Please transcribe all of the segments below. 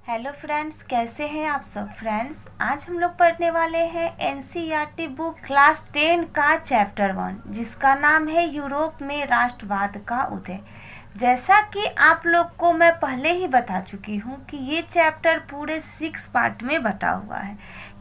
Hello friends, कैसे हैं आप सब। फ्रेंड्स, आज हम लोग पढ़ने वाले हैं एनसीईआरटी बुक क्लास 10 का चैप्टर 1, जिसका नाम है यूरोप में राष्ट्रवाद का उदय। जैसा कि आप लोग को मैं पहले ही बता चुकी हूँ कि ये चैप्टर पूरे 6 पार्ट में बटा हुआ है।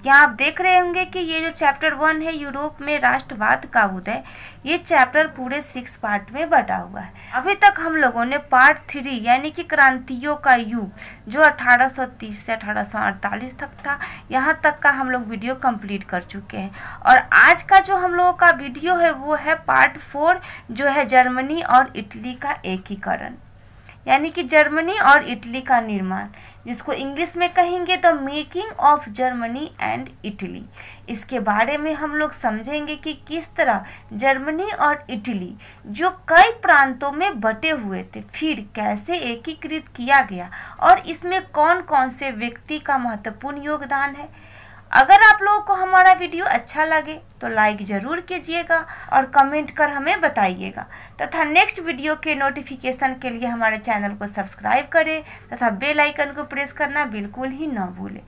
यहाँ आप देख रहे होंगे कि ये जो चैप्टर 1 है यूरोप में राष्ट्रवाद का उदय, ये चैप्टर पूरे 6 पार्ट में बटा हुआ है। अभी तक हम लोगों ने पार्ट 3 यानी कि क्रांतियों का युग, जो 1830 से 1848 तक था, यहाँ तक का हम लोग वीडियो कंप्लीट कर चुके हैं। और आज का जो हम लोगों का वीडियो है वो है पार्ट 4, जो है जर्मनी और इटली का एकीकरण, यानी कि जर्मनी और इटली का निर्माण, जिसको इंग्लिश में कहेंगे तो making of Germany and Italy. इसके बारे में हम लोग समझेंगे कि किस तरह जर्मनी और इटली, जो कई प्रांतों में बटे हुए थे, फिर कैसे एकीकृत किया गया और इसमें कौन कौन से व्यक्ति का महत्वपूर्ण योगदान है। अगर आप लोगों को हमारा वीडियो अच्छा लगे तो लाइक ज़रूर कीजिएगा और कमेंट कर हमें बताइएगा, तथा नेक्स्ट वीडियो के नोटिफिकेशन के लिए हमारे चैनल को सब्सक्राइब करें तथा बेल आइकन को प्रेस करना बिल्कुल ही न भूलें।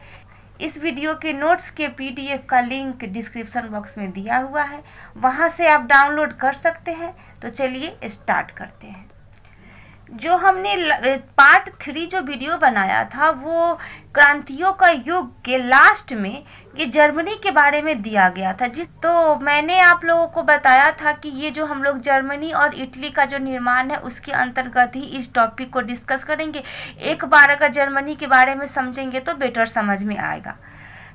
इस वीडियो के नोट्स के पीडीएफ का लिंक डिस्क्रिप्शन बॉक्स में दिया हुआ है, वहां से आप डाउनलोड कर सकते हैं। तो चलिए स्टार्ट करते हैं। जो हमने पार्ट 3 जो वीडियो बनाया था वो क्रांतियों का युग के लास्ट में ये जर्मनी के बारे में दिया गया था, तो मैंने आप लोगों को बताया था कि ये जो हम लोग जर्मनी और इटली का जो निर्माण है उसके अंतर्गत ही इस टॉपिक को डिस्कस करेंगे। एक बार अगर जर्मनी के बारे में समझेंगे तो बेटर समझ में आएगा।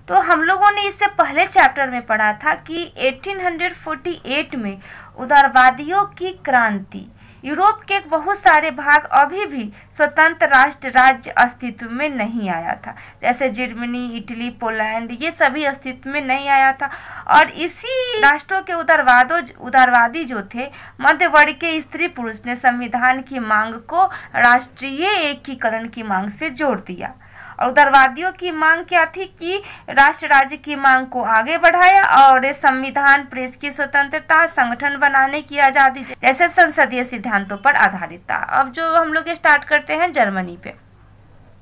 तो हम लोगों ने इससे पहले चैप्टर में पढ़ा था कि 1848 में उदारवादियों की क्रांति, यूरोप के बहुत सारे भाग अभी भी स्वतंत्र राष्ट्र राज्य अस्तित्व में नहीं आया था, जैसे जर्मनी, इटली, पोलैंड, ये सभी अस्तित्व में नहीं आया था। और इसी राष्ट्रों के उदारवादी जो थे, मध्य वर्ग के स्त्री पुरुष ने संविधान की मांग को राष्ट्रीय एकीकरण की मांग से जोड़ दिया। और उदारवादियों की मांग क्या थी कि राष्ट्र राज्य की मांग को आगे बढ़ाया और संविधान, प्रेस की स्वतंत्रता, संगठन बनाने की आजादी जैसे संसदीय सिद्धांतों पर आधारित था। अब जो हम लोग स्टार्ट करते हैं जर्मनी पे।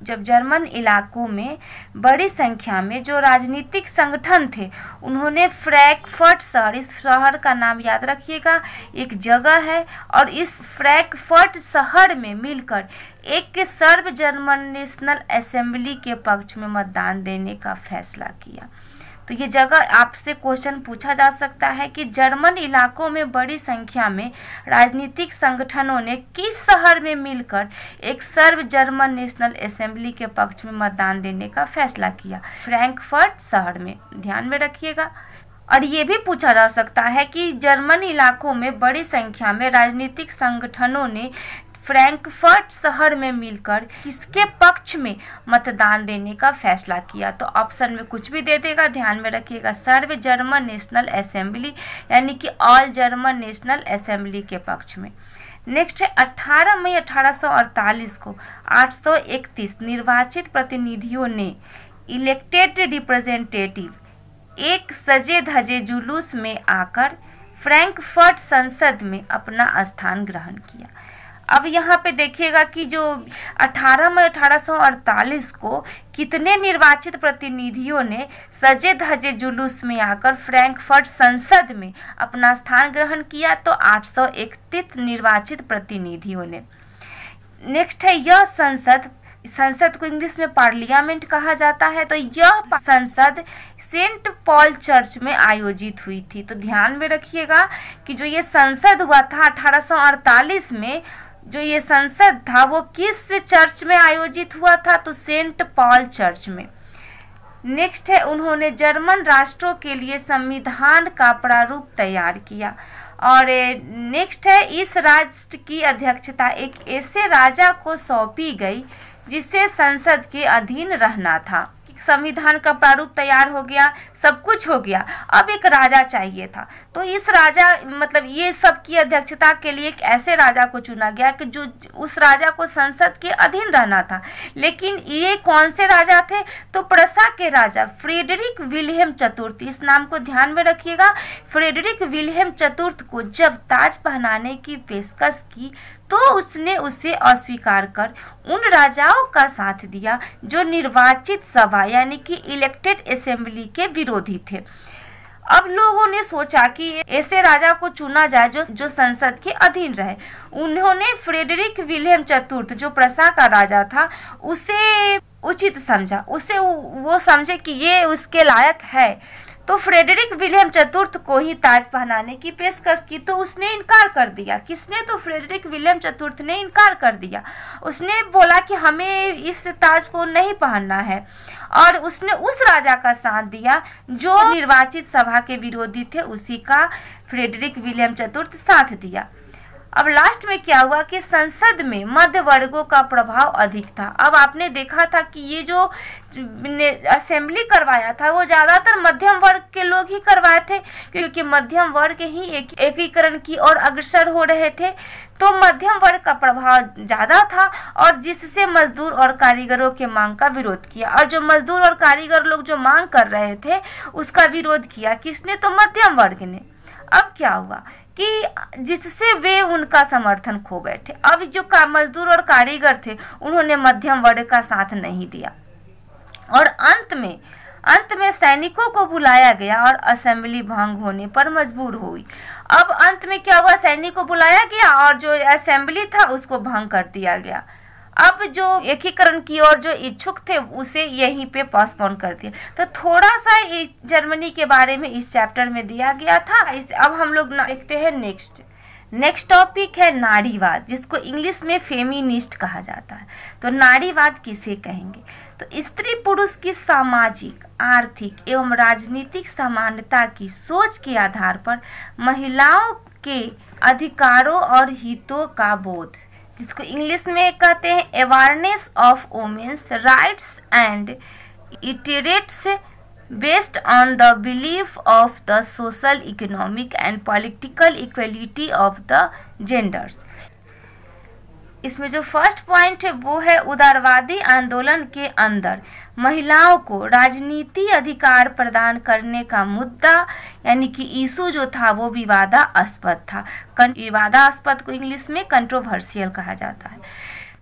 जब जर्मन इलाकों में बड़ी संख्या में जो राजनीतिक संगठन थे, उन्होंने फ्रैंकफर्ट शहर, इस शहर का नाम याद रखिएगा, एक जगह है, और इस फ्रैंकफर्ट शहर में मिलकर एक सर्व जर्मन नेशनल असेंबली के पक्ष में मतदान देने का फैसला किया। तो ये जगह आपसे क्वेश्चन पूछा जा सकता है कि जर्मन इलाकों में बड़ी संख्या में राजनीतिक संगठनों ने किस शहर में मिलकर एक सर्व जर्मन नेशनल असेंबली के पक्ष में मतदान देने का फैसला किया। फ्रैंकफर्ट शहर में, ध्यान में रखिएगा। और ये भी पूछा जा सकता है कि जर्मन इलाकों में बड़ी संख्या में राजनीतिक संगठनों ने फ्रैंकफर्ट शहर में मिलकर किसके पक्ष में मतदान देने का फैसला किया। तो ऑप्शन में कुछ भी दे देगा, ध्यान में रखिएगा, सर्व जर्मन नेशनल असेंबली, यानी कि ऑल जर्मन नेशनल असेंबली के पक्ष में। नेक्स्ट है 18 मई 1848 को 831 निर्वाचित प्रतिनिधियों ने, इलेक्टेड रिप्रेजेंटेटिव, एक सजे धजे जुलूस में आकर फ्रैंकफर्ट संसद में अपना स्थान ग्रहण किया। अब यहाँ पे देखिएगा कि जो 18 मई 1848 को कितने निर्वाचित प्रतिनिधियों ने सजे धजे जुलूस में आकर फ्रैंकफर्ट संसद में अपना स्थान ग्रहण किया, तो 831 निर्वाचित प्रतिनिधियों ने। नेक्स्ट है यह संसद को इंग्लिश में पार्लियामेंट कहा जाता है। तो यह संसद सेंट पॉल चर्च में आयोजित हुई थी। तो ध्यान में रखिएगा कि जो ये संसद हुआ था 1848 में, जो ये संसद था वो किस चर्च में आयोजित हुआ था, तो सेंट पॉल चर्च में। नेक्स्ट है उन्होंने जर्मन राष्ट्रों के लिए संविधान का प्रारूप तैयार किया। और नेक्स्ट है इस राष्ट्र की अध्यक्षता एक ऐसे राजा को सौंपी गई जिसे संसद के अधीन रहना था। संविधान का प्रारूप तैयार हो गया, सब कुछ हो गया, अब एक राजा चाहिए था। तो इस राजा, मतलब ये सब की अध्यक्षता के लिए एक ऐसे राजा को चुना गया कि जो उस राजा को संसद के अधीन रहना था। लेकिन ये कौन से राजा थे, तो प्रसा के राजा फ्रेडरिक विल्हेम चतुर्थ, इस नाम को ध्यान में रखिएगा। फ्रेडरिक विल्हेम चतुर्थ को जब ताज पहनाने की पेशकश की तो उसने उसे अस्वीकार कर उन राजाओं का साथ दिया जो निर्वाचित सभा यानी कि इलेक्टेड असेंबली के विरोधी थे। अब लोगों ने सोचा कि ऐसे राजा को चुना जाए जो संसद के अधीन रहे। उन्होंने फ्रेडरिक विलियम चतुर्थ जो प्रसा का राजा था उसे उचित समझा, उसे वो समझे कि ये उसके लायक है, तो फ्रेडरिक विलियम चतुर्थ को ही ताज पहनाने की पेशकश की। तो उसने इनकार कर दिया। किसने? तो फ्रेडरिक विलियम चतुर्थ ने इनकार कर दिया। उसने बोला कि हमें इस ताज को नहीं पहनना है, और उसने उस राजा का साथ दिया जो निर्वाचित सभा के विरोधी थे, उसी का फ्रेडरिक विलियम चतुर्थ साथ दिया। अब लास्ट में क्या हुआ कि संसद में मध्य वर्गों का प्रभाव अधिक था। अब आपने देखा था कि ये जो असेंबली करवाया था वो ज्यादातर मध्यम वर्ग के लोग ही करवाए थे, क्योंकि मध्यम वर्ग ही एकीकरण की ओर अग्रसर हो रहे थे। तो मध्यम वर्ग का प्रभाव ज्यादा था, और जिससे मजदूर और कारीगरों के मांग का विरोध किया। और जो मजदूर और कारीगर लोग जो मांग कर रहे थे उसका विरोध किया किसने? तो मध्यम वर्ग ने। अब क्या हुआ कि जिससे वे उनका समर्थन खो बैठे। अब जो मजदूर और कारीगर थे उन्होंने मध्यम वर्ग का साथ नहीं दिया, और अंत में सैनिकों को बुलाया गया और असेंबली भंग होने पर मजबूर हुई। अब अंत में क्या हुआ? सैनिक को बुलाया गया और जो असेंबली था उसको भंग कर दिया गया। अब जो एकीकरण की ओर जो इच्छुक थे उसे यहीं पे पोस्टपोन कर दिया। तो थोड़ा सा जर्मनी के बारे में इस चैप्टर में दिया गया था। अब हम लोग देखते हैं नेक्स्ट टॉपिक है नारीवाद, जिसको इंग्लिश में फेमिनिस्ट कहा जाता है। तो नारीवाद किसे कहेंगे? तो स्त्री पुरुष की सामाजिक, आर्थिक एवं राजनीतिक समानता की सोच के आधार पर महिलाओं के अधिकारों और हितों का बोध, जिसको इंग्लिश में कहते हैं awareness of women's rights and iterates based on the belief of the social, economic and political equality of the genders. इसमें जो फर्स्ट पॉइंट है वो है उदारवादी आंदोलन के अंदर महिलाओं को राजनीति अधिकार प्रदान करने का मुद्दा यानी कि इशू जो था वो विवादास्पद था। विवादास्पद को इंग्लिश में कंट्रोवर्शियल कहा जाता है।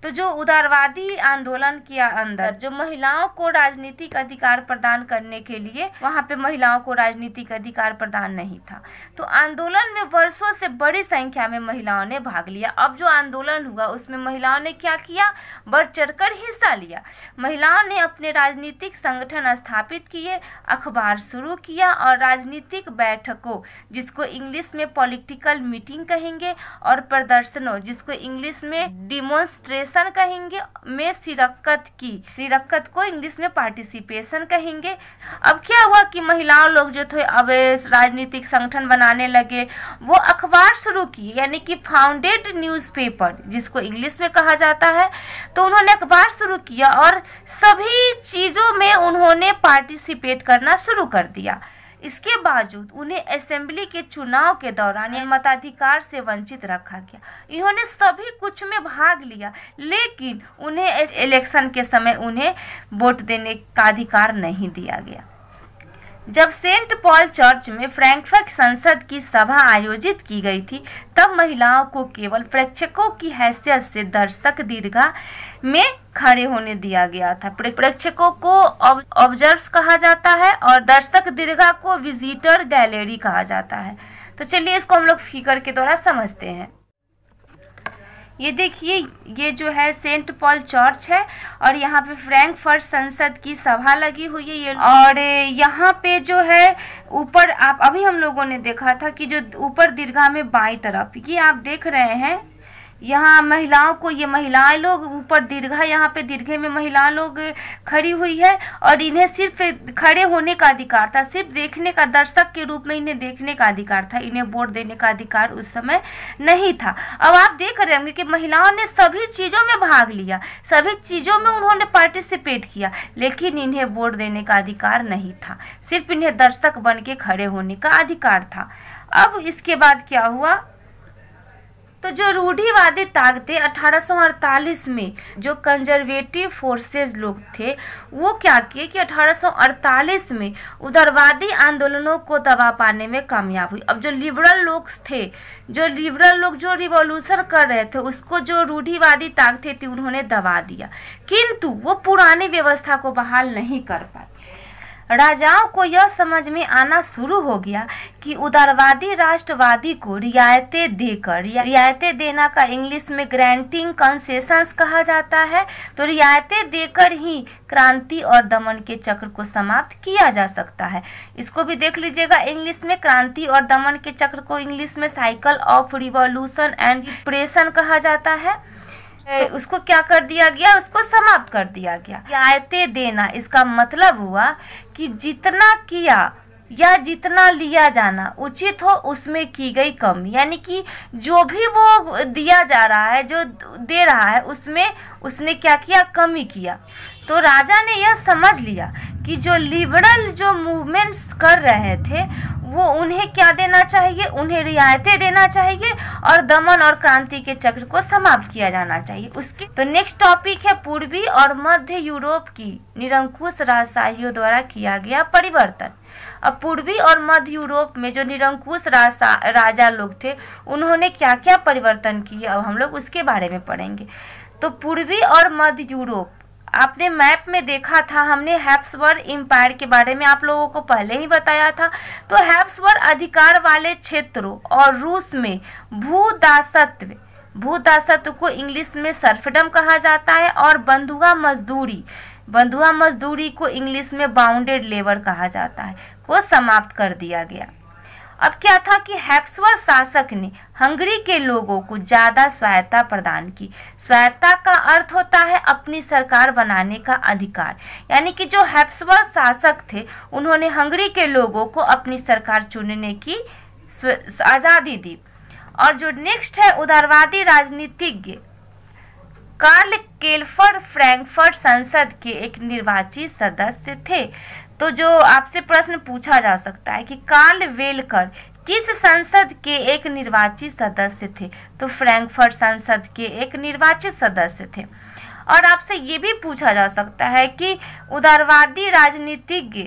तो जो उदारवादी आंदोलन के अंदर जो महिलाओं को राजनीतिक अधिकार प्रदान करने के लिए, वहां पे महिलाओं को राजनीतिक अधिकार प्रदान नहीं था। तो आंदोलन में वर्षों से बड़ी संख्या में महिलाओं ने भाग लिया। अब जो आंदोलन हुआ उसमें महिलाओं ने क्या किया? बढ़ चढ़कर हिस्सा लिया। महिलाओं ने अपने राजनीतिक संगठन स्थापित किए, अखबार शुरू किया और राजनीतिक बैठकों, जिसको इंग्लिश में पॉलिटिकल मीटिंग कहेंगे, और प्रदर्शनों, जिसको इंग्लिश में डिमोन्स्ट्रेशन कहेंगे, में शिरकत को इंग्लिश में पार्टिसिपेशन कहेंगे। अब क्या हुआ कि महिलाओं लोग जो थे अब राजनीतिक संगठन बनाने लगे। वो अखबार शुरू किए यानी कि फाउंडेड न्यूज़पेपर, जिसको इंग्लिश में कहा जाता है। तो उन्होंने अखबार शुरू किया और सभी चीज़ों में उन्होंने पार्टिसिपेट करना शुरू कर दिया। इसके बावजूद उन्हें असेंबली के चुनाव के दौरान मताधिकार से वंचित रखा गया। इन्होंने सभी कुछ में भाग लिया, लेकिन उन्हें इलेक्शन के समय उन्हें वोट देने का अधिकार नहीं दिया गया। जब सेंट पॉल चर्च में फ्रैंकफर्ट संसद की सभा आयोजित की गई थी, तब महिलाओं को केवल प्रेक्षकों की हैसियत से दर्शक दीर्घा में खड़े होने दिया गया था। प्रेक्षकों को ऑब्जर्व्स कहा जाता है और दर्शक दीर्घा को विजिटर गैलरी कहा जाता है। तो चलिए इसको हम लोग फिगर के द्वारा समझते हैं। ये देखिए, ये जो है सेंट पॉल चर्च है और यहाँ पे फ्रैंकफर्ट संसद की सभा लगी हुई है ये। और यहाँ पे जो है ऊपर अभी हम लोगों ने देखा था कि जो ऊपर दीर्घा में बाईं तरफ ये आप देख रहे हैं, यहाँ महिलाओं को, ये महिलाएं लोग ऊपर दीर्घा, यहाँ पे दीर्घे में महिलाएं लोग खड़ी हुई है और इन्हें सिर्फ खड़े होने का अधिकार था, सिर्फ देखने का, दर्शक के रूप में इन्हें देखने का अधिकार था। इन्हें वोट देने का अधिकार उस समय नहीं था। अब आप देख रहे होंगे कि महिलाओं ने सभी चीज़ों में भाग लिया, सभी चीज़ों में उन्होंने पार्टिसिपेट किया, लेकिन इन्हें वोट देने का अधिकार नहीं था, सिर्फ इन्हें दर्शक बन के खड़े होने का अधिकार था। अब इसके बाद क्या हुआ तो जो रूढ़िवादी ताकतें 1848 में जो कंजर्वेटिव फोर्सेस लोग थे वो क्या किए कि 1848 में उदारवादी आंदोलनों को दबा पाने में कामयाब हुई। अब जो लिबरल लोग थे, जो लिबरल लोग जो रिवॉल्यूशन कर रहे थे उसको जो रूढ़िवादी ताकतें थी उन्होंने दबा दिया, किंतु वो पुरानी व्यवस्था को बहाल नहीं कर पाए। राजाओं को यह समझ में आना शुरू हो गया कि उदारवादी राष्ट्रवादी को रियायतें देकर, रियायतें देना का इंग्लिश में ग्रांटिंग कंसेशंस कहा जाता है, तो रियायतें देकर ही क्रांति और दमन के चक्र को समाप्त किया जा सकता है। इसको भी देख लीजिएगा, इंग्लिश में क्रांति और दमन के चक्र को इंग्लिश में cycle of revolution and depression कहा जाता है। उसको क्या कर दिया गया, उसको समाप्त कर दिया गया। रियायतें देना इसका मतलब हुआ कि जितना किया या जितना लिया जाना उचित हो उसमें की गई कमी, यानी कि जो भी वो दिया जा रहा है, जो दे रहा है, उसमें उसने क्या किया, कमी किया। तो राजा ने यह समझ लिया कि जो लिबरल जो मूवमेंट्स कर रहे थे वो उन्हें क्या देना चाहिए, उन्हें रियायतें देना चाहिए और दमन और क्रांति के चक्र को समाप्त किया जाना चाहिए। उसकी तो नेक्स्ट टॉपिक है पूर्वी और मध्य यूरोप की निरंकुश राजशाहियों द्वारा किया गया परिवर्तन। अब पूर्वी और मध्य यूरोप में जो निरंकुश राजा लोग थे उन्होंने क्या क्या परिवर्तन किए, अब हम लोग उसके बारे में पढ़ेंगे। तो पूर्वी और मध्य यूरोप, आपने मैप में देखा था, हमने हैप्सबर्ग एम्पायर के बारे में आप लोगों को पहले ही बताया था। तो हैप्सबर्ग अधिकार वाले क्षेत्रों और रूस में भूदासत्व को इंग्लिश में सर्फडम कहा जाता है और बंधुआ मजदूरी को इंग्लिश में बाउंडेड लेबर कहा जाता है, को समाप्त कर दिया गया। अब क्या था कि हैप्सबर्ग शासक ने हंगरी के लोगों को ज्यादा स्वायत्ता प्रदान की। स्वायत्ता का अर्थ होता है अपनी सरकार बनाने का अधिकार, यानी कि जो हैप्सबर्ग शासक थे उन्होंने हंगरी के लोगों को अपनी सरकार चुनने की आजादी दी। और जो नेक्स्ट है उदारवादी राजनीतिज्ञ कार्ल केल्फर फ्रैंकफर्ट संसद के एक निर्वाचित सदस्य थे। तो जो आपसे प्रश्न पूछा जा सकता है कि कार्ल वेलकर किस संसद के एक निर्वाचित सदस्य थे, तो फ्रैंकफर्ट संसद के एक निर्वाचित सदस्य थे। और आपसे ये भी पूछा जा सकता है कि उदारवादी राजनीतिज्ञ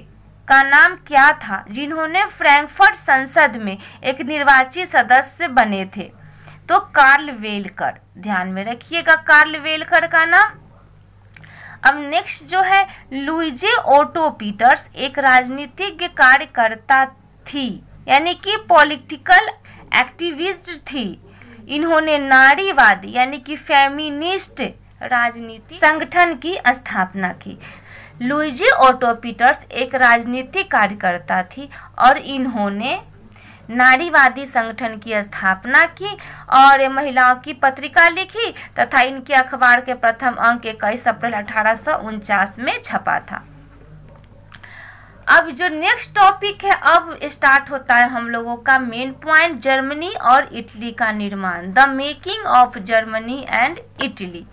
का नाम क्या था जिन्होंने फ्रैंकफर्ट संसद में एक निर्वाचित सदस्य बने थे, तो कार्ल वेलकर, ध्यान में रखिएगा कार्ल वेलकर का नाम। अब नेक्स्ट जो है लुइजे ओटो पीटर्स एक राजनीतिज्ञ कार्यकर्ता थी, यानी कि पॉलिटिकल एक्टिविस्ट थी। इन्होंने नारीवादी यानी कि फेमिनिस्ट राजनीति संगठन की स्थापना की। लुइजे ओटो पीटर्स एक राजनीतिक कार्यकर्ता थी और इन्होंने नारीवादी संगठन की स्थापना की और महिलाओं की पत्रिका लिखी तथा इनके अखबार के प्रथम अंक 21 अप्रैल 1849 में छपा था। अब जो नेक्स्ट टॉपिक है, अब स्टार्ट होता है हम लोगों का मेन पॉइंट, जर्मनी और इटली का निर्माण, the making of Germany and Italy.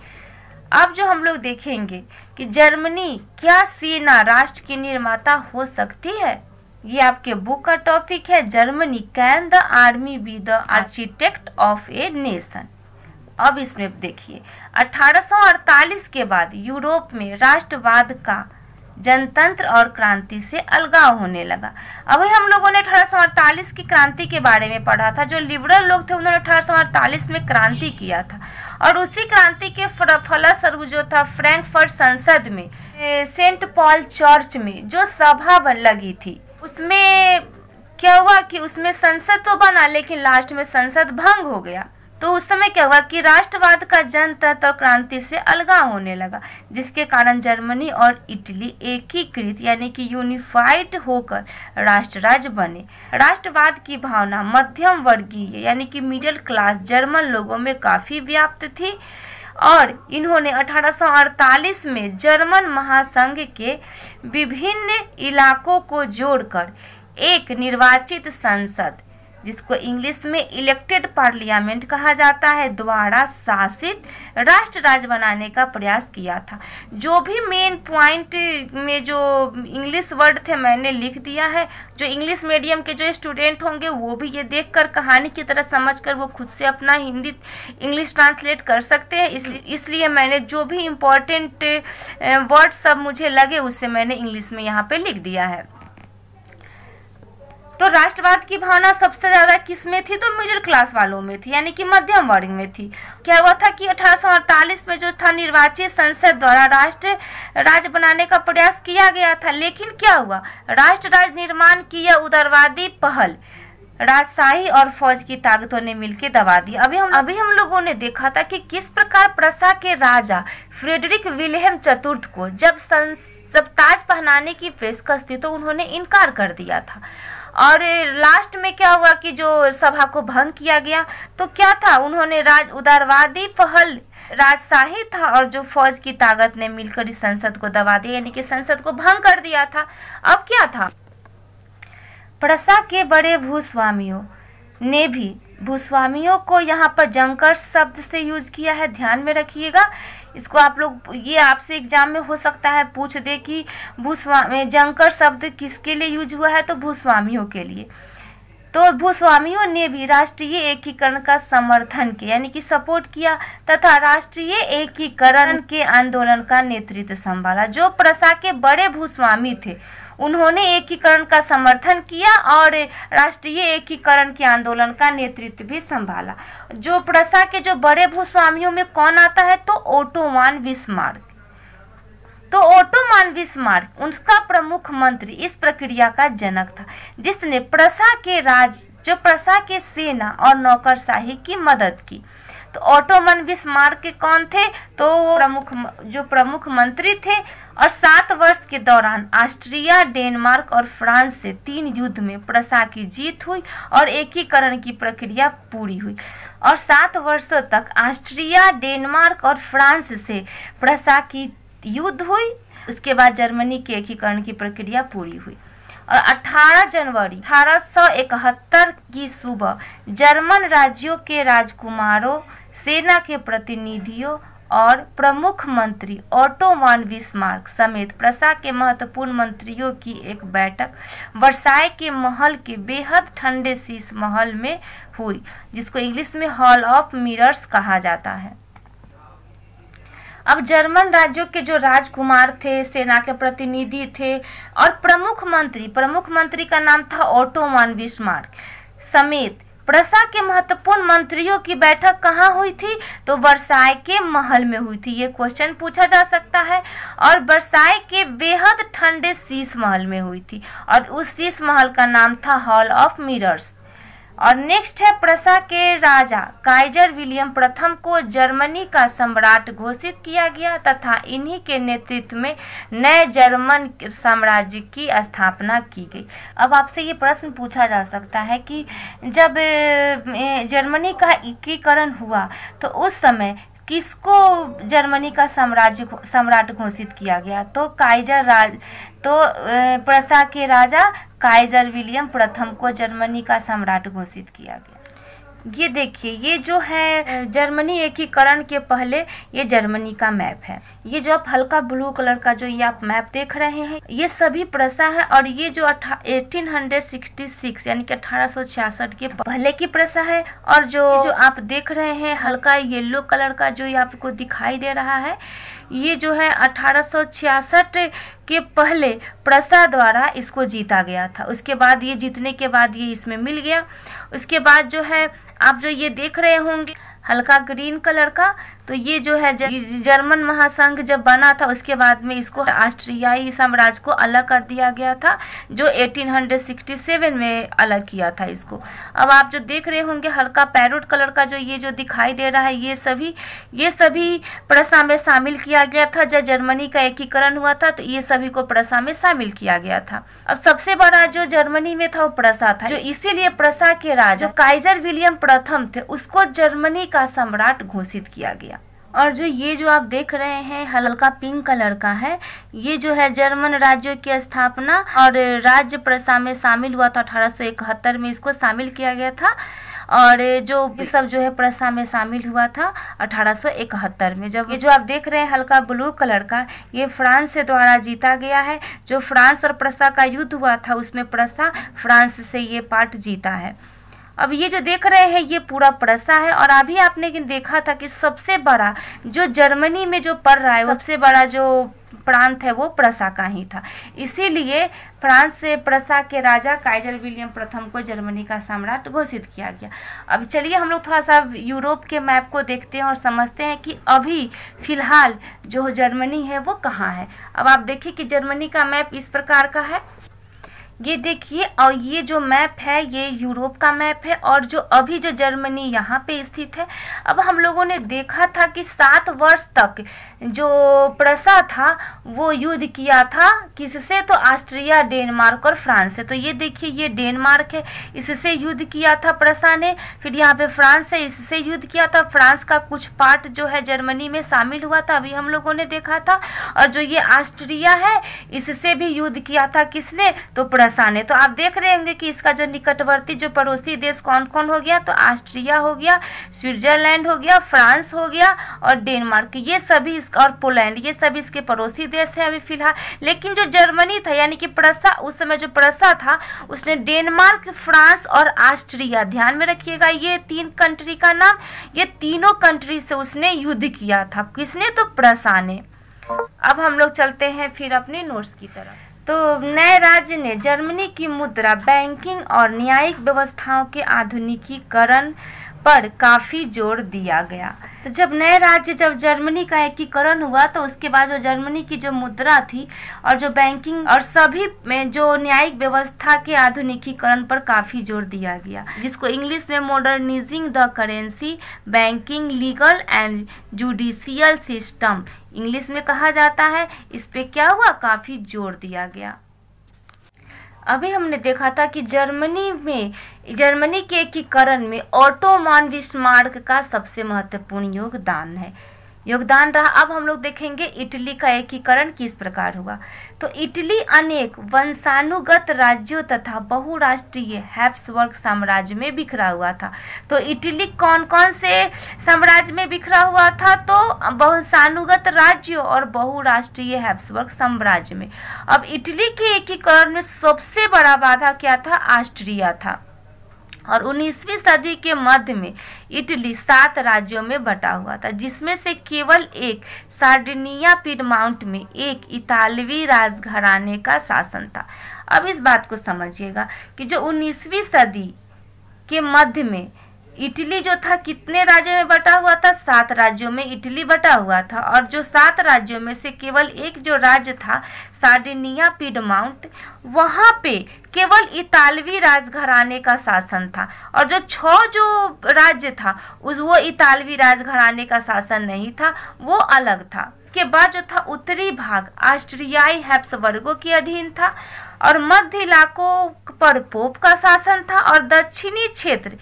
अब जो हम लोग देखेंगे कि जर्मनी क्या सेना राष्ट्र की निर्माता हो सकती है, ये आपके बुक का टॉपिक है। Germany can the army be the architect of a nation. अब इसमें देखिए 1848 के बाद यूरोप में राष्ट्रवाद का जनतंत्र और क्रांति से अलगाव होने लगा। अभी हम लोगों ने 1848 की क्रांति के बारे में पढ़ा था। जो लिबरल लोग थे उन्होंने 1848 में क्रांति किया था और उसी क्रांति के फलस्वरूप जो था फ्रैंकफर्ट संसद में सेंट पॉल चर्च में जो सभा लगी थी उसमें क्या हुआ कि उसमें संसद तो बना लेकिन लास्ट में संसद भंग हो गया। तो उस समय क्या हुआ कि राष्ट्रवाद का जनतंत्र और क्रांति से अलगाव होने लगा, जिसके कारण जर्मनी और इटली एकीकृत यानी कि यूनिफाइड होकर राष्ट्र राज्य बने। राष्ट्रवाद की भावना मध्यम वर्गीय यानी कि मिडिल क्लास जर्मन लोगों में काफी व्याप्त थी और इन्होंने 1848 में जर्मन महासंघ के विभिन्न इलाकों को जोड़कर एक निर्वाचित संसद जिसको इंग्लिश में इलेक्टेड पार्लियामेंट कहा जाता है, द्वारा शासित राष्ट्र राज्य बनाने का प्रयास किया था। जो भी मेन पॉइंट में जो इंग्लिश वर्ड थे मैंने लिख दिया है। जो इंग्लिश मीडियम के जो स्टूडेंट होंगे वो भी ये देखकर कहानी की तरह समझकर वो खुद से अपना हिंदी इंग्लिश ट्रांसलेट कर सकते हैं। इसलिए मैंने जो भी इम्पोर्टेंट वर्ड सब मुझे लगे उससे मैंने इंग्लिश में यहाँ पे लिख दिया है। तो राष्ट्रवाद की भावना सबसे ज्यादा किस में थी? तो मिडिल क्लास वालों में थी, यानी कि मध्यम वर्ग में थी। क्या हुआ था कि 1848 में जो था निर्वाचित संसद द्वारा राष्ट्र राज्य बनाने का प्रयास किया गया था, लेकिन क्या हुआ, राष्ट्र राज्य निर्माण की यह उदारवादी पहल राजशाही और फौज की ताकतों ने मिलकर दबा दी। अभी हम लोगों ने देखा था कि किस प्रकार प्रसा के राजा फ्रेडरिक विलियम चतुर्थ को जब ताज पहनाने की पेशकश थी तो उन्होंने इनकार कर दिया था। और लास्ट में क्या हुआ कि जो सभा को भंग किया गया, तो क्या था, उन्होंने उदारवादी पहल राजशाही था और जो फौज की ताकत ने मिलकर इस संसद को दबा दिया, यानी कि संसद को भंग कर दिया था। अब क्या था, प्रसा के बड़े भूस्वामियों ने भी भूस्वामियों को यहाँ पर जंकर शब्द से यूज किया है, ध्यान में रखिएगा। इसको आप लोग, ये आपसे एग्जाम में हो सकता है पूछ दे कि जंकर शब्द किसके लिए यूज हुआ है, तो भूस्वामियों के लिए। तो भूस्वामियों ने भी राष्ट्रीय एकीकरण का समर्थन किया, यानी कि सपोर्ट किया, तथा राष्ट्रीय एकीकरण के आंदोलन का नेतृत्व संभाला। जो प्रसा के बड़े भूस्वामी थे उन्होंने एकीकरण का समर्थन किया और राष्ट्रीय एकीकरण के आंदोलन का नेतृत्व भी संभाला। जो प्रसा के जो बड़े भूस्वामियों में कौन आता है, तो ओटोमान बिस्मार्क। तो ओटोमान बिस्मार्क उनका प्रमुख मंत्री इस प्रक्रिया का जनक था, जिसने प्रसा के सेना और नौकरशाही की मदद की। तो ओटोमन बिस्मार्क के कौन थे, तो प्रमुख मंत्री थे। और 7 वर्ष के दौरान ऑस्ट्रिया, डेनमार्क और फ्रांस से 3 युद्ध में प्रसा की जीत हुई और एकीकरण की प्रक्रिया पूरी हुई। और 7 वर्षों तक ऑस्ट्रिया, डेनमार्क और फ्रांस से प्रसा की युद्ध हुई। उसके बाद जर्मनी के एकीकरण की प्रक्रिया पूरी हुई। और 18 जनवरी 1871 की सुबह जर्मन राज्यों के राजकुमारों, सेना के प्रतिनिधियों और प्रमुख मंत्री ओटोमान बिस्मार्क समेत प्रसा के महत्वपूर्ण मंत्रियों की एक बैठक वर्साय के महल के बेहद ठंडे शीश महल में हुई, जिसको इंग्लिश में हॉल ऑफ मिरर्स कहा जाता है। अब जर्मन राज्यों के जो राजकुमार थे, सेना के प्रतिनिधि थे और प्रमुख मंत्री का नाम था ओटोमान बिस्मार्क समेत प्रसा के महत्वपूर्ण मंत्रियों की बैठक कहाँ हुई थी, तो वर्साय के महल में हुई थी। ये क्वेश्चन पूछा जा सकता है। और वर्साय के बेहद ठंडे शीश महल में हुई थी और उस शीश महल का नाम था हॉल ऑफ मिरर्स। और नेक्स्ट है, प्रसा के राजा काइजर विलियम प्रथम को जर्मनी का सम्राट घोषित किया गया तथा इन्हीं के नेतृत्व में नए जर्मन साम्राज्य की स्थापना की गई। अब आपसे ये प्रश्न पूछा जा सकता है कि जब जर्मनी का एकीकरण हुआ तो उस समय किसको जर्मनी का सम्राट घोषित किया गया, तो प्रसा के राजा काइजर विलियम प्रथम को जर्मनी का सम्राट घोषित किया गया। ये देखिए, ये जो है जर्मनी एकीकरण के पहले ये जर्मनी का मैप है। ये जो आप हल्का ब्लू कलर का जो ये आप मैप देख रहे हैं, ये सभी प्रसा है। और ये जो 1866 यानी कि 1866 के पहले की प्रसा है। और जो आप देख रहे हैं हल्का येलो कलर का जो ये आपको दिखाई दे रहा है, ये जो है 1866 के पहले प्रसा द्वारा इसको जीता गया था। उसके बाद ये जीतने के बाद ये इसमें मिल गया। उसके बाद जो है आप जो ये देख रहे होंगे हल्का ग्रीन कलर का, तो ये जो है जर्मन महासंघ जब बना था उसके बाद में इसको ऑस्ट्रियाई साम्राज्य को अलग कर दिया गया था, जो 1867 में अलग किया था इसको। अब आप जो देख रहे होंगे हल्का पैरोट कलर का जो ये जो दिखाई दे रहा है, ये सभी प्रसा में शामिल किया गया था। जब जर्मनी का एकीकरण हुआ था तो ये सभी को प्रसा में शामिल किया गया था। अब सबसे बड़ा जो जर्मनी में था वो प्रसा था, जो इसीलिए प्रसा के राजा काइजर विलियम प्रथम थे उसको जर्मनी का सम्राट घोषित किया गया। और जो ये जो आप देख रहे हैं हल्का पिंक कलर का है, ये जो है जर्मन राज्यों की स्थापना और राज्य प्रसा में शामिल हुआ था। 1871 में इसको शामिल किया गया था और जो सब जो है प्रसा में शामिल हुआ था 1871 में। जब ये जो आप देख रहे हैं हल्का ब्लू कलर का, ये फ्रांस से द्वारा जीता गया है। जो फ्रांस और प्रसा का युद्ध हुआ था उसमें प्रसा फ्रांस से ये पार्ट जीता है। अब ये जो देख रहे हैं ये पूरा प्रसा है और अभी आपने देखा था कि सबसे बड़ा जो जर्मनी में जो पड़ रहा है सबसे बड़ा जो प्रांत है वो प्रसा का ही था। इसीलिए फ्रांस से प्रसा के राजा काइजर विलियम प्रथम को जर्मनी का सम्राट घोषित किया गया। अब चलिए हम लोग थोड़ा सा यूरोप के मैप को देखते हैं और समझते हैं कि अभी फिलहाल जो जर्मनी है वो कहाँ है। अब आप देखिए कि जर्मनी का मैप इस प्रकार का है, ये देखिए। और ये जो मैप है ये यूरोप का मैप है और जो अभी जो जर्मनी यहाँ पे स्थित है। अब हम लोगों ने देखा था कि 7 वर्ष तक जो प्रसा था वो युद्ध किया था किससे, तो ऑस्ट्रिया, डेनमार्क और फ्रांस से। तो ये देखिए ये डेनमार्क है, इससे युद्ध किया था प्रसा ने। फिर यहाँ पे फ्रांस है, इससे युद्ध किया था। फ्रांस का कुछ पार्ट जो है जर्मनी में शामिल हुआ था, अभी हम लोगों ने देखा था। और जो ये ऑस्ट्रिया है इससे भी युद्ध किया था किसने, तो प्रसा ने। तो आप देख रहे होंगे कि इसका जो निकटवर्ती जो पड़ोसी देश कौन कौन हो गया, तो ऑस्ट्रिया हो गया, स्विट्जरलैंड हो गया, फ्रांस हो गया और डेनमार्क, ये सभी और पोलैंड, ये सभी इसके पड़ोसी देश है अभी फिलहाल। लेकिन जो जर्मनी था यानी कि प्रसा, उस समय जो प्रसा था उसने डेनमार्क, फ्रांस और ऑस्ट्रिया, ध्यान में रखिएगा ये 3 कंट्री का नाम, ये तीनों कंट्री से उसने युद्ध किया था। किसने, तो प्रसा ने। अब हम लोग चलते हैं फिर अपने नोट्स की तरफ। तो नए राज्य ने जर्मनी की मुद्रा, बैंकिंग और न्यायिक व्यवस्थाओं के आधुनिकीकरण पर काफ़ी जोर दिया गया। तो जब नए राज्य, जब जर्मनी का एकीकरण हुआ तो उसके बाद जो जर्मनी की जो मुद्रा थी और जो बैंकिंग और सभी में जो न्यायिक व्यवस्था के आधुनिकीकरण पर काफ़ी जोर दिया गया, जिसको इंग्लिश में modernising the currency, banking, legal and judicial system English में कहा जाता है। इस पे क्या हुआ, काफ़ी जोर दिया गया। अभी हमने देखा था कि जर्मनी के एकीकरण में ऑटोमान बिस्मार्क का सबसे महत्वपूर्ण योगदान रहा। अब हम लोग देखेंगे इटली का एकीकरण किस प्रकार हुआ। तो इटली अनेक वंशानुगत राज्यों तथा बहुराष्ट्रीय हैब्सबर्ग साम्राज्य में बिखरा हुआ था। तो इटली कौन कौन से साम्राज्य में बिखरा हुआ था, तो वंशानुगत राज्यों और बहुराष्ट्रीय हैब्सबर्ग साम्राज्य में। अब इटली के एकीकरण में सबसे बड़ा बाधा क्या था, ऑस्ट्रिया था। और 19वीं सदी के मध्य में इटली 7 राज्यों में बटा हुआ था, जिसमें से केवल एक सार्डिनिया पिडमाउंट में एक इतालवी राजघराने का शासन था। अब इस बात को समझिएगा कि जो 19वीं सदी के मध्य में इटली जो था कितने राज्यों में बटा हुआ था, 7 राज्यों में इटली बटा हुआ था। और जो 7 राज्यों में से केवल एक जो राज्य था सार्डिनिया पिडमाउंट, वहाँ पे केवल इतालवी राजघराने का शासन था। और जो 6 जो राज्य था वो इतालवी राजघराने का शासन नहीं था, वो अलग था। इसके बाद जो था उत्तरी भाग ऑस्ट्रियाई हैब्सबर्गों के अधीन था और मध्य इलाकों पर पोप का शासन था और दक्षिणी क्षेत्र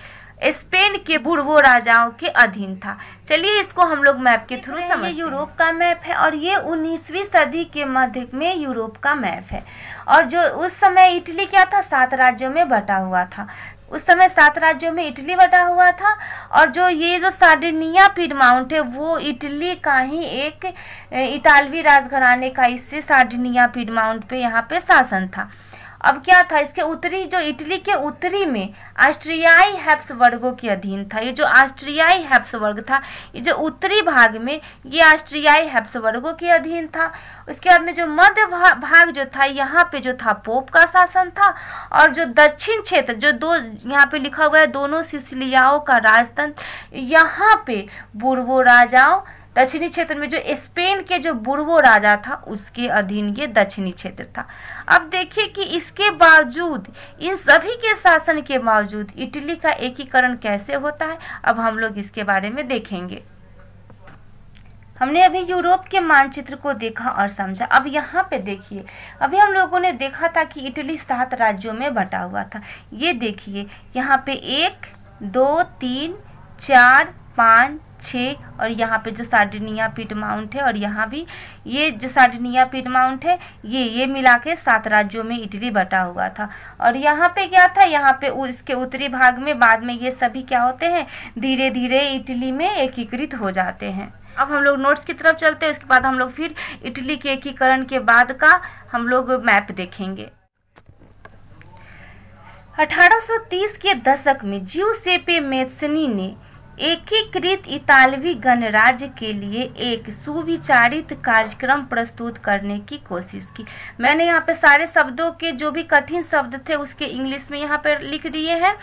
स्पेन के बुर्बो राजाओं के अधीन था। चलिए इसको हम लोग मैप के थ्रू समझते हैं। ये यूरोप का मैप है और ये 19वीं सदी के मध्य में यूरोप का मैप है। और जो उस समय इटली क्या था, 7 राज्यों में बटा हुआ था। उस समय 7 राज्यों में इटली बटा हुआ था। और जो ये जो सार्डिनिया पिडमाउंट है वो इटली का ही एक इतालवी राजघराने का, इससे सार्डिनिया पिडमाउंट पे यहाँ पे शासन था। अब क्या था, इसके उत्तरी, जो इटली के उत्तरी में ऑस्ट्रियाई हैब्सबर्गों के अधीन था। ये जो ऑस्ट्रियाई हैब्सबर्ग था, ये जो उत्तरी भाग में ये ऑस्ट्रियाई हैब्सबर्गों के अधीन था। उसके बाद में जो मध्य भाग जो था, यहाँ पे जो था पोप का शासन था। और जो दक्षिण क्षेत्र, जो दो यहाँ पे लिखा हुआ है दोनों सिसिलियाओं का राजतंत्र, यहाँ पे बुर्बो राजाओं, दक्षिणी क्षेत्र में जो स्पेन के जो बुर्बो राजा था उसके अधीन ये दक्षिणी क्षेत्र था। अब देखिए कि इसके बावजूद, इन सभी के शासन के बावजूद इटली का एकीकरण कैसे होता है, अब हम लोग इसके बारे में देखेंगे। हमने अभी यूरोप के मानचित्र को देखा और समझा। अब यहाँ पे देखिए, अभी हम लोगों ने देखा था कि इटली 7 राज्यों में बटा हुआ था। ये देखिए यहाँ पे 1, 2, 3, 4, 5, 6 और यहाँ पे जो सार्डिनिया पीडमाउंट है और यहाँ भी ये जो सार्डिनिया पीडमाउंट है ये मिला के 7 राज्यों में इटली बटा हुआ था। और यहाँ पे क्या था, यहाँ पे इसके उत्तरी भाग में बाद में ये सभी क्या होते हैं, धीरे धीरे इटली में एकीकृत हो जाते हैं। अब हम लोग नोट्स की तरफ चलते हैं, उसके बाद हम लोग फिर इटली के एकीकरण के बाद का हम लोग मैप देखेंगे। 1830 के दशक में जिउसेप्पे मैत्सनी ने एकीकृत इतालवी गणराज्य के लिए एक सुविचारित कार्यक्रम प्रस्तुत करने की कोशिश की। मैंने यहाँ पे सारे शब्दों के जो भी कठिन शब्द थे उसके इंग्लिश में यहाँ पर लिख दिए हैं।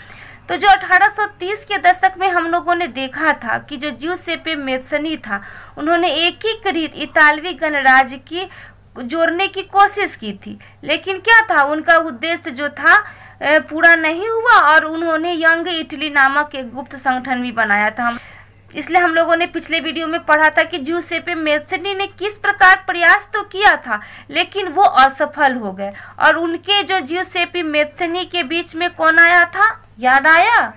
तो जो 1830 के दशक में हम लोगों ने देखा था कि जो जिउसेप्पे मैत्सनी था, उन्होंने एकीकृत इतालवी गणराज्य की जोड़ने की कोशिश की थी, लेकिन क्या था, उनका उद्देश्य जो था पूरा नहीं हुआ और उन्होंने यंग इटली नामक एक गुप्त संगठन भी बनाया था। इसलिए हम लोगों ने पिछले वीडियो में पढ़ा था कि जिउसेप्पे मैत्सनी ने किस प्रकार प्रयास तो किया था लेकिन वो असफल हो गए। और उनके जो जिउसेप्पे मैत्सनी के बीच में कौन आया था, याद आया,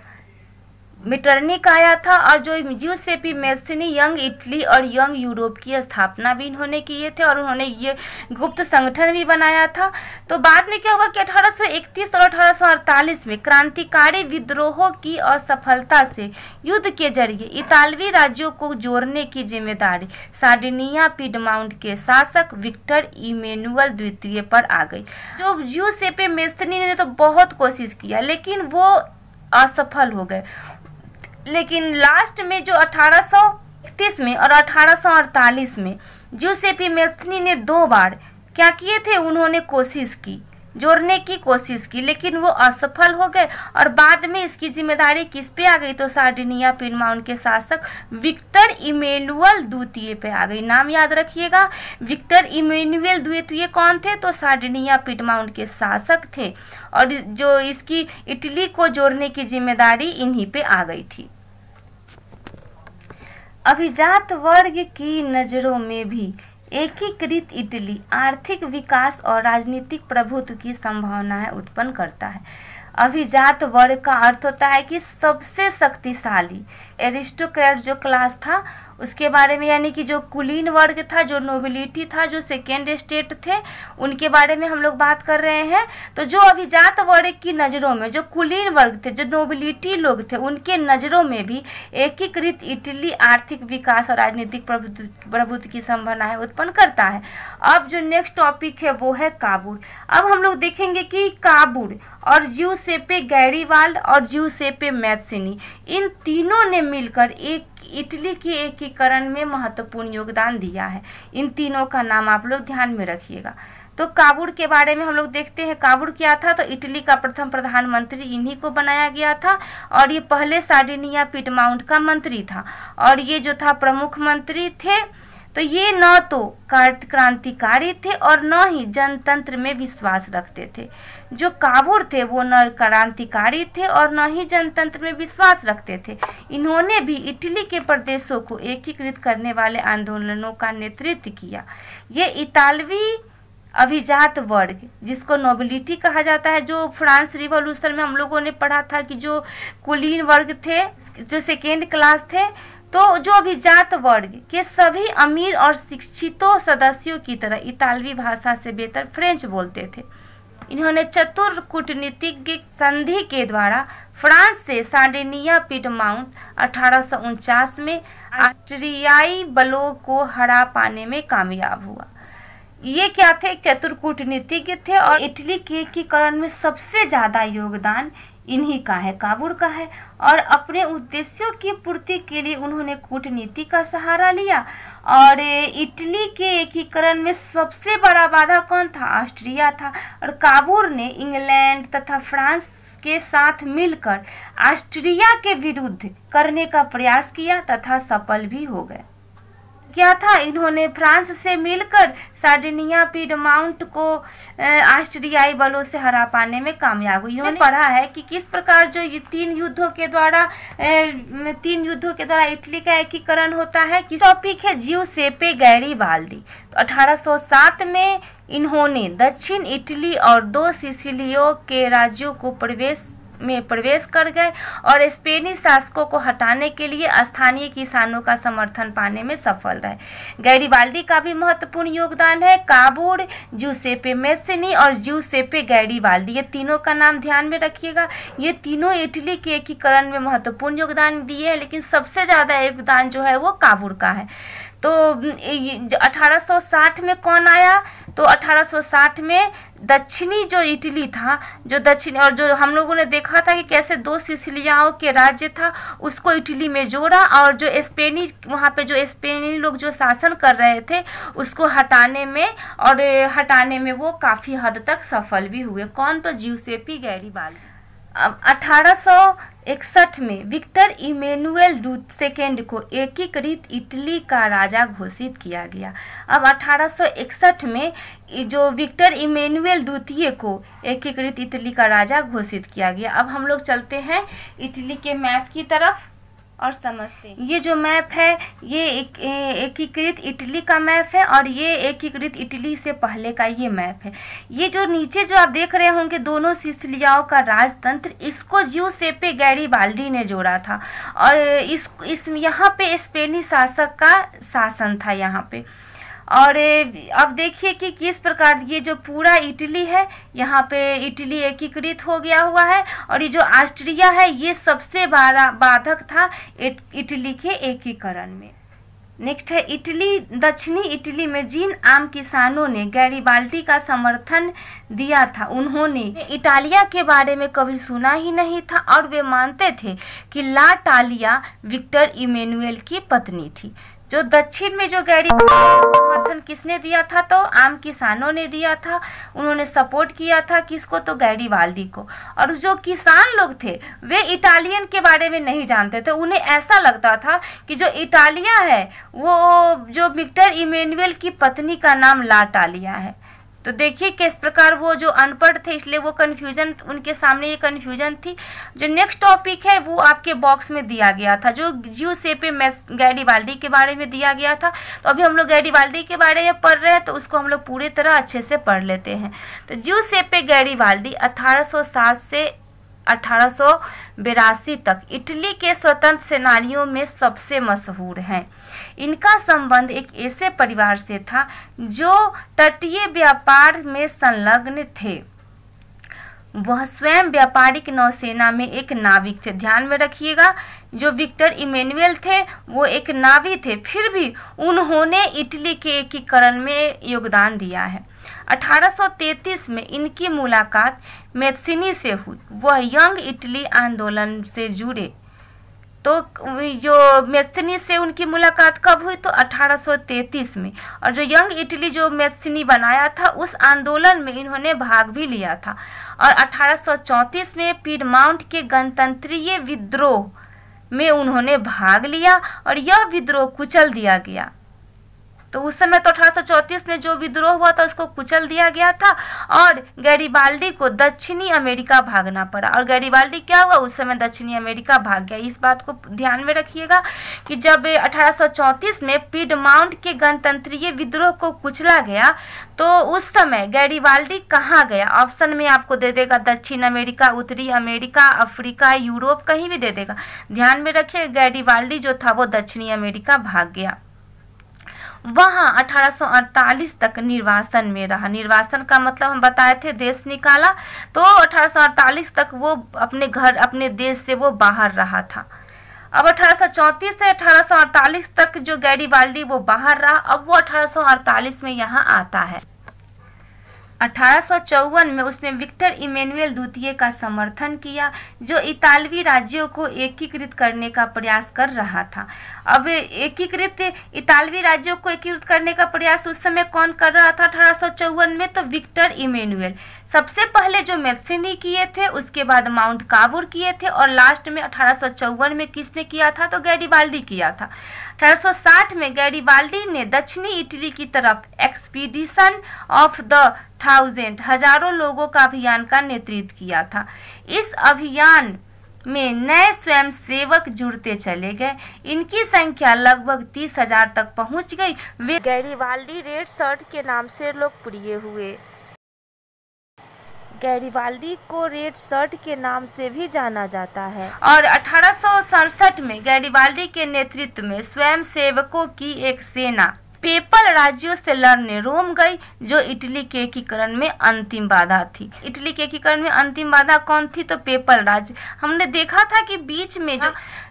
मेटरनिक आया था। और जो जिउसेप्पे मैत्सनी यंग इटली और यंग यूरोप की स्थापना भी इन्होंने किए थे और उन्होंने ये गुप्त संगठन भी बनाया था। तो बाद में क्या हुआ कि 1831 और 1848 में क्रांतिकारी विद्रोहों की असफलता से युद्ध के जरिए इतालवी राज्यों को जोड़ने की जिम्मेदारी सार्डिनिया पीडमाउंट के शासक विक्टर इमैनुअल द्वितीय पर आ गई। जो जिउसेप्पे मैत्सनी ने तो बहुत कोशिश किया लेकिन वो असफल हो गए। लेकिन लास्ट में जो 1831 में और 1848 में जिउसेप्पे मैत्सनी ने 2 बार क्या किए थे, उन्होंने कोशिश की, जोड़ने की कोशिश की, लेकिन वो असफल हो गए। और बाद में इसकी जिम्मेदारी किस पे आ गई, तो सार्डिनिया पीडमाउंट के शासक विक्टर इमैनुअल द्वितीय पे आ गई। नाम याद रखिएगा, विक्टर इमैनुअल द्वितीय कौन थे, तो सार्डिनिया पीडमाउंट के शासक थे और जो इसकी इटली को जोड़ने की जिम्मेदारी इन्हीं पे आ गई थी। अभिजात वर्ग की नज़रों में भी एकीकृत इटली आर्थिक विकास और राजनीतिक प्रभुत्व की संभावनाएं उत्पन्न करता है। अभिजात वर्ग का अर्थ होता है कि सबसे शक्तिशाली एरिस्टोक्रेट जो क्लास था उसके बारे में, यानी कि जो कुलीन वर्ग था, जो नोबिलिटी था, जो सेकेंड स्टेट थे, उनके बारे में हम लोग बात कर रहे हैं। तो जो अभिजात वर्ग की नज़रों में जो कुलीन वर्ग थे, जो नोबिलिटी लोग थे, उनके नज़रों में भी एकीकृत इटली आर्थिक विकास और राजनीतिक प्रभुत्व की संभावनाएं उत्पन्न करता है। अब जो नेक्स्ट टॉपिक है वो है काबूल। अब हम लोग देखेंगे कि काबूल और जिउसेप्पे गैरीबाल्ड और जिउसेप्पे मैत्सनी, इन तीनों ने मिलकर एक इटली के एकीकरण में महत्वपूर्ण योगदान दिया है। इन तीनों का नाम आप लोग ध्यान में रखिएगा। तो काबूल के बारे में हम लोग देखते हैं। काबूल क्या था, तो इटली का प्रथम प्रधानमंत्री इन्हीं को बनाया गया था और ये पहले सार्डिनिया पीडमाउंट का मंत्री था और ये जो था प्रमुख मंत्री थे। तो ये न तो क्रांतिकारी थे और न ही जनतंत्र में विश्वास रखते थे। जो काबूल थे वो न क्रांतिकारी थे और न ही जनतंत्र में विश्वास रखते थे। इन्होंने भी इटली के प्रदेशों को एकीकृत करने वाले आंदोलनों का नेतृत्व किया। ये इतालवी अभिजात वर्ग, जिसको नोबिलिटी कहा जाता है, जो फ्रांस रिवॉल्यूशन में हम लोगों ने पढ़ा था कि जो कुलीन वर्ग थे, जो सेकेंड क्लास थे, तो जो अभिजात वर्ग के सभी अमीर और शिक्षितों सदस्यों की तरह इतालवी भाषा से बेहतर फ्रेंच बोलते थे। इन्होंने चतुर कूटनीतिज्ञ संधि के द्वारा फ्रांस से सार्डिनिया पीडमाउंट 1849 में ऑस्ट्रियाई बलों को हरा पाने में कामयाब हुआ। ये क्या थे, चतुर कूटनीतिज्ञ थे और इटली के एकीकरण में सबसे ज्यादा योगदान इन्हीं का है, काबूल का है। और अपने उद्देश्यों की पूर्ति के लिए उन्होंने कूटनीति का सहारा लिया। और इटली के एकीकरण में सबसे बड़ा बाधा कौन था, ऑस्ट्रिया था। और काबूल ने इंग्लैंड तथा फ्रांस के साथ मिलकर ऑस्ट्रिया के विरुद्ध करने का प्रयास किया तथा सफल भी हो गए। क्या था, इन्होंने फ्रांस से मिलकर सार्डिनिया पीडमाउंट को ऑस्ट्रियाई बलों से हरा पाने में कामयाब हुई। इन्होंने पढ़ा है कि किस प्रकार जो ये तीन युद्धों के द्वारा इटली का एकीकरण होता है। किस टॉपिक है, जिउसेप्पे गैरीबाल्डी। तो 1807 में इन्होंने दक्षिण इटली और 2 सिसिलियों के राज्यों को प्रवेश में प्रवेश कर गए और स्पेनी शासकों को हटाने के लिए स्थानीय किसानों का समर्थन पाने में सफल रहे। गैरिबाल्डी का भी महत्वपूर्ण योगदान है। काबूर, जूसेपे मैत्सिनी और जूसेपे गैरिबाल्डी, ये तीनों का नाम ध्यान में रखिएगा। ये तीनों इटली के एकीकरण में महत्वपूर्ण योगदान दिए हैं, लेकिन सबसे ज़्यादा योगदान जो है वो काबूर का है। तो 1860 में कौन आया? तो 1860 में दक्षिणी जो इटली था, जो दक्षिणी, और जो हम लोगों ने देखा था कि कैसे 2 सिसिलियाओं के राज्य था, उसको इटली में जोड़ा और जो स्पेनी, वहाँ पे जो स्पेनी लोग जो शासन कर रहे थे उसको हटाने में वो काफ़ी हद तक सफल भी हुए। कौन? तो ज्यूसेपी गैरिबाल्डी। अब 1861 में विक्टर इमैनुएल II को एकीकृत इटली का राजा घोषित किया गया। अब 1861 में जो विक्टर इमैनुएल II को एकीकृत इटली का राजा घोषित किया गया। अब हम लोग चलते हैं इटली के मैप की तरफ और समझते हैं। ये जो मैप है ये एकीकृत इटली का मैप है और ये एकीकृत इटली से पहले का ये मैप है। ये जो नीचे जो आप देख रहे होंगे दोनों सिसिलियाओं का राजतंत्र, इसको ज्यूसेपे गैरिबाल्डी ने जोड़ा था और इस यहाँ पे स्पेनी शासक का शासन था यहाँ पे। और अब देखिए कि किस प्रकार ये जो पूरा इटली है, यहाँ पे इटली एकीकृत हो गया हुआ है और ये जो ऑस्ट्रिया है ये सबसे बड़ा बाधक था इटली के एकीकरण में। नेक्स्ट है इटली। दक्षिणी इटली में जिन आम किसानों ने गैरिबाल्डी का समर्थन दिया था, उन्होंने इटालिया के बारे में कभी सुना ही नहीं था और वे मानते थे कि ला टालिया विक्टर इमैनुएल की पत्नी थी। जो दक्षिण में जो गैरिबाल्डी समर्थन किसने दिया था? तो आम किसानों ने दिया था। उन्होंने सपोर्ट किया था किसको? तो गैरिबाल्डी को। और जो किसान लोग थे वे इटालियन के बारे में नहीं जानते थे। उन्हें ऐसा लगता था कि जो इटालिया है वो जो विक्टर इमैनुएल की पत्नी का नाम ला टालिया है। तो देखिए किस प्रकार वो जो अनपढ़ थे इसलिए वो कन्फ्यूजन, उनके सामने ये कन्फ्यूजन थी। जो नेक्स्ट टॉपिक है वो आपके बॉक्स में दिया गया था, जो ज्यूसेपे गैरिबाल्डी के बारे में दिया गया था। तो अभी हम लोग गैरिबाल्डी के बारे में पढ़ रहे हैं तो उसको हम लोग पूरी तरह अच्छे से पढ़ लेते हैं। तो ज्यूसेपे गैरिबाल्डी 1807 से 1882 तक इटली के स्वतंत्र सेनानियों में सबसे मशहूर हैं। इनका संबंध एक ऐसे परिवार से था जो तटीय व्यापार में संलग्न थे। वह स्वयं व्यापारिक नौसेना में एक नाविक थे। ध्यान में रखिएगा, जो विक्टर इमैनुएल थे वो एक नाविक थे, फिर भी उन्होंने इटली के एकीकरण में योगदान दिया है। 1833 में इनकी मुलाकात मैत्सिनी से हुई। वह यंग इटली आंदोलन से जुड़े। तो जो मैत्सिनी से उनकी मुलाकात कब हुई? तो 1833 में। और जो यंग इटली जो मैत्सिनी बनाया था उस आंदोलन में इन्होंने भाग भी लिया था। और 1834 में पीडमाउंट के गणतंत्रीय विद्रोह में उन्होंने भाग लिया और यह विद्रोह कुचल दिया गया। तो उस समय तो 1834 में जो विद्रोह हुआ था उसको कुचल दिया गया था और गैरिबाल्डी को दक्षिणी अमेरिका भागना पड़ा। और गैरिबाल्डी क्या हुआ? उस समय दक्षिणी अमेरिका भाग गया। इस बात को ध्यान में रखिएगा कि जब 1834 में पीडमाउंट के गणतंत्रीय विद्रोह को कुचला गया तो उस समय गैरिबाल्डी कहाँ गया? ऑप्शन में आपको दे देगा दक्षिण अमेरिका, उत्तरी अमेरिका, अफ्रीका, यूरोप, कहीं भी दे देगा। ध्यान में रखिए गैरिबाल्डी जो था वो दक्षिणी अमेरिका भाग गया। वहाँ 1848 तक निर्वासन में रहा। निर्वासन का मतलब हम बताए थे देश निकाला। तो 1848 तक वो अपने घर, अपने देश से वो बाहर रहा था। अब 1834 से 1848 तक जो गैरिबाल्डी वो बाहर रहा, अब वो 1848 में यहाँ आता है। 1854 में उसने विक्टर इमैनुएल II का समर्थन किया जो इतालवी राज्यों को एकीकृत करने का प्रयास कर रहा था। अब एकीकृत इतालवी राज्यों को एकीकृत करने का प्रयास उस समय कौन कर रहा था? 1854 में तो विक्टर इमैनुएल। सबसे पहले जो मैत्सिनी किए थे, उसके बाद माउंट काबूर किए थे और लास्ट में 1854 में किसने किया था? तो गैरिबाल्डी किया था। 1860 में गैरिबाल्डी ने दक्षिणी इटली की तरफ एक्सपीडिशन ऑफ द 1000 हजारों लोगों का अभियान का नेतृत्व किया था। इस अभियान में नए स्वयंसेवक जुड़ते चले गए। इनकी संख्या लगभग 30,000 तक पहुंच गई। वे गैरिबाल्डी रेड शर्ट के नाम से लोकप्रिय हुए। गैरिबाल्डी को रेड शर्ट के नाम से भी जाना जाता है और 1867 में गैरिबाल्डी के नेतृत्व में स्वयंसेवकों की एक सेना पेपल राज्यों से लड़ने रोम गई, जो इटली के एकीकरण में अंतिम बाधा थी। इटली के एकीकरण में अंतिम बाधा कौन थी? तो पेपल राज्य। हमने देखा था कि बीच में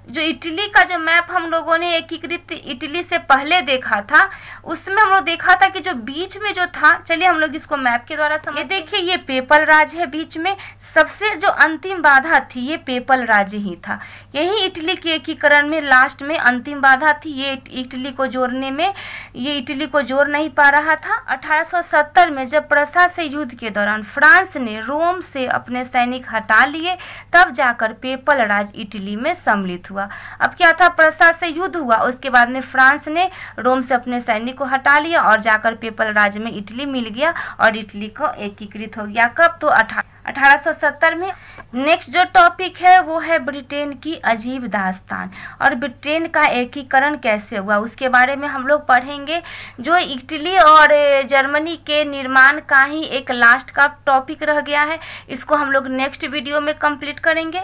जो इटली का जो मैप हम लोगों ने एकीकृत इटली से पहले देखा था, उसमें हम लोग देखा था कि जो बीच में जो था, चलिए हम लोग इसको मैप के द्वारा समझ। ये देखिए, ये पेपल राज्य है बीच में, सबसे जो अंतिम बाधा थी ये पेपल राज्य ही था। यही इटली के एकीकरण में लास्ट में अंतिम बाधा थी। ये इटली को जोड़ने में ये इटली को जोड़ नहीं पा रहा था। 1870 में जब प्रसा से युद्ध के दौरान फ्रांस ने रोम से अपने सैनिक हटा लिए, तब जाकर पेपल राज्य इटली में सम्मिलित हुआ। अब क्या था, प्रसा से युद्ध हुआ, उसके बाद में फ्रांस ने रोम से अपने सैनिक को हटा लिया और जाकर पेपल राज्य में इटली मिल गया और इटली को एकीकृत हो गया। कब? तो 1870 में। नेक्स्ट जो टॉपिक है वो है ब्रिटेन की अजीब दास्तान और ब्रिटेन का एकीकरण कैसे हुआ, उसके बारे में हम लोग पढ़ेंगे। जो इटली और जर्मनी के निर्माण का ही एक लास्ट का टॉपिक रह गया है, इसको हम लोग नेक्स्ट वीडियो में कंप्लीट करेंगे।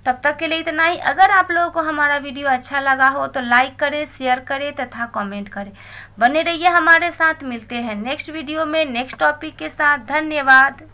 तब तक के लिए इतना ही। अगर आप लोगों को हमारा वीडियो अच्छा लगा हो तो लाइक करें, शेयर करें तथा कमेंट करें। बने रहिए हमारे साथ। मिलते हैं नेक्स्ट वीडियो में नेक्स्ट टॉपिक के साथ। धन्यवाद।